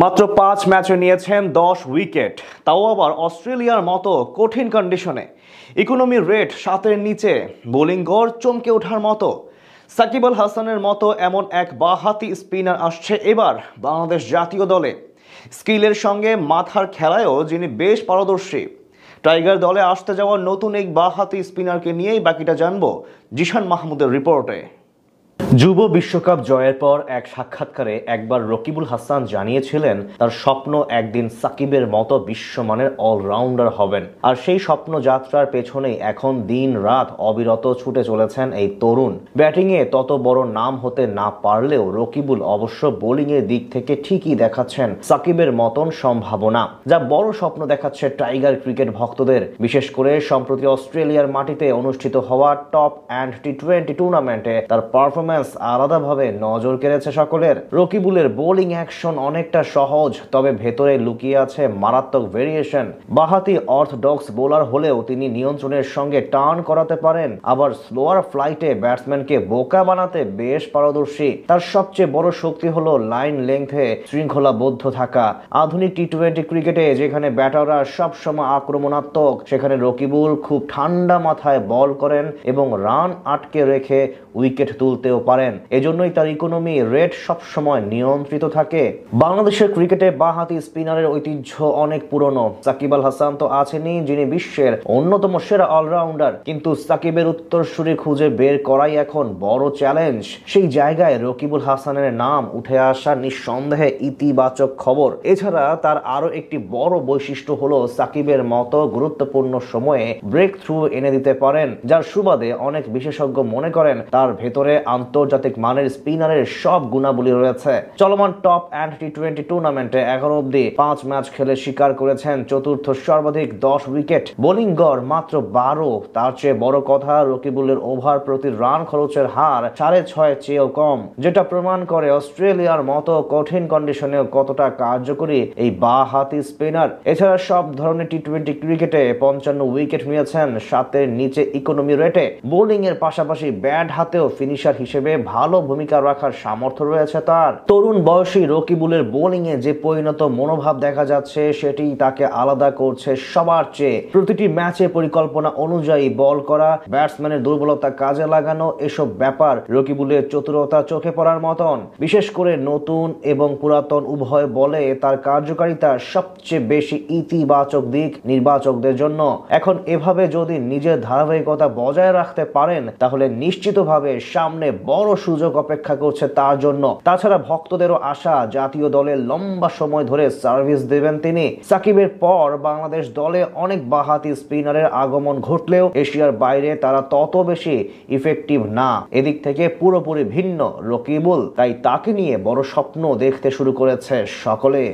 মাত্র 5 ম্যাচে নিয়েছেন 10 উইকেট, তাও আবার অস্ট্রেলিয়ার মতো কঠিন কন্ডিশনে। ইকোনমি রেট 7-এর নিচে, বোলিং গড় চমকে ওঠার মতো। সাকিব আল হাসানের মতো এমন এক বাঁহাতি স্পিনার আসছে এবার বাংলাদেশ জাতীয় দলে। স্কিলের সঙ্গে মাথার খেলায়ও যিনি বেশ পারদর্শী। টাইগার দলে আসতে যাওয়া নতুন এক বাঁহাতি স্পিনারকে নিয়েই বাকিটা জানবো জিশান মাহমুদের রিপোর্টে। যুব বিশ্বকাপ জয়ের পর এক সাক্ষাৎকারে একবার রকিবুল হাসান জানিয়েছিলেন তার স্বপ্ন একদিন সাকিবের মতো বিশ্বমানের অলরাউন্ডার হবেন। আর সেই স্বপ্ন যাত্রার পেছনেই এখন দিন রাত অবিরত ছুটে চলেছেন এই তরুণ। ব্যাটিংয়ে তত বড় নাম হতে না পারলেও রকিবুল অবশ্য বোলিংয়ের দিক থেকে ঠিকই দেখাচ্ছেন সাকিবের মতন সম্ভাবনা, যা বড় স্বপ্ন দেখাচ্ছে টাইগার ক্রিকেট ভক্তদের। বিশেষ করে সম্প্রতি অস্ট্রেলিয়ার মাটিতে অনুষ্ঠিত হওয়া টপ অ্যান্ড টি-20 টুর্নামেন্টে তার পারফরম্যান্স আলাদাভাবে নজর কেড়েছে সকলের। রকিবুলের বোলিং অ্যাকশন অনেকটা সহজ, তবে ভেতরে লুকিয়ে আছে মারাত্মক ভেরিয়েশন। বাঁহাতি অর্থোডক্স বোলার হলেও তিনি নিয়ন্ত্রণের সঙ্গে টার্ন করাতে পারেন, আবার স্লোয়ার ফ্লাইটে ব্যাটসম্যানকে বোকা বানাতে বেশ পারদর্শী। তার সবচেয়ে বড় শক্তি হলো লাইন লেংথে শৃঙ্খলাবদ্ধ থাকা। আধুনিক টি-20 ক্রিকেটে যেখানে ব্যাটাররা সবসময় আক্রমণাত্মক, সেখানে রকিবুল খুব ঠান্ডা মাথায় বল করেন এবং রান আটকে রেখে উইকেট তুলতেও পারেন। এজন্যই তার ইকোনমি রেট সবসময় নিয়ন্ত্রিত থাকে। বাংলাদেশের ক্রিকেটে বাঁহাতি স্পিনারের ঐতিহ্য অনেক পুরনো। সাকিব আল হাসান তো আছেনই, যিনি বিশ্বের অন্যতম সেরা অলরাউন্ডার, কিন্তু সাকিবের উত্তরসূরি খুঁজে বের করাই এখন বড় চ্যালেঞ্জ। সেই জায়গায় রকিবুল হাসানের নাম উঠে আসা নিঃসন্দেহে ইতিবাচক খবর। এছাড়া তার আরো একটি বড় বৈশিষ্ট্য হলো সাকিবের মতো গুরুত্বপূর্ণ সময়ে ব্রেক থ্রু এনে দিতে পারেন, যার সুবাদে অনেক বিশেষজ্ঞ মনে করেন তার ভেতরে আন্তর্জাতিক মানের স্পিনারের সব গুণাবলী রয়েছে। চলমান টপ অ্যান্ড টি-20 টুর্নামেন্টে 11 অব্দি 5 ম্যাচ খেলে স্বীকার করেছেন চতুর্থ সর্বাধিক 10 উইকেট, বোলিং গড় মাত্র 12। তার চেয়ে বড় কথা, রকিবুলের ওভার প্রতি রান খরচের হার 6.5 চেয়েও কম, যেটা প্রমাণ করে অস্ট্রেলিয়ার মতো কঠিন কন্ডিশনেও কতটা কার্যকরী এই বাঁহাতি স্পিনার। এছাড়া সব ধরনের টি-20 ক্রিকেটে 55 উইকেট নিয়েছেন 7-এর নিচে ইকোনমি রেটে। বোলিং এর পাশাপাশি ব্যাট হাতেও ফিনিশার হিসেবে ভালো ভূমিকা রাখার সামর্থ্য রয়েছে তার। তরুণ বয়সী রকিবুলের বোলিং এ যে পরিণত মনোভাব দেখা যাচ্ছে, সেটি তাকে আলাদা করছে সবার চেয়ে। প্রতিটি ম্যাচে পরিকল্পনা অনুযায়ী বল করা, ব্যাটসম্যানের দুর্বলতা কাজে লাগানো, এসব ব্যাপার রকিবুলের চতুরতা চোখে পড়ার মতন। বিশেষ করে নতুন এবং পুরাতন উভয় বলে তার কার্যকারিতা সবচেয়ে বেশি ইতিবাচক দিক নির্বাচকদের জন্য। এখন এভাবে যদি নিজের ধারাবাহিকতা বজায় রাখতে পারেন, তাহলে নিশ্চিতভাবে সামনে বড় সুযোগ অপেক্ষা করছে তার জন্য। তাছাড়া ভক্তদেরও আশা, জাতীয় দলে লম্বা সময় ধরে সার্ভিস দেবেন তিনি। সাকিবের পর বাংলাদেশ দলে অনেক বাঁহাতি স্পিনারের আগমন ঘটলেও এশিয়ার বাইরে তারা তত বেশি ইফেক্টিভ না। এদিক থেকে পুরোপুরি ভিন্ন রকিবুল, তাই তাকে নিয়ে বড় স্বপ্ন দেখতে শুরু করেছে সকলে।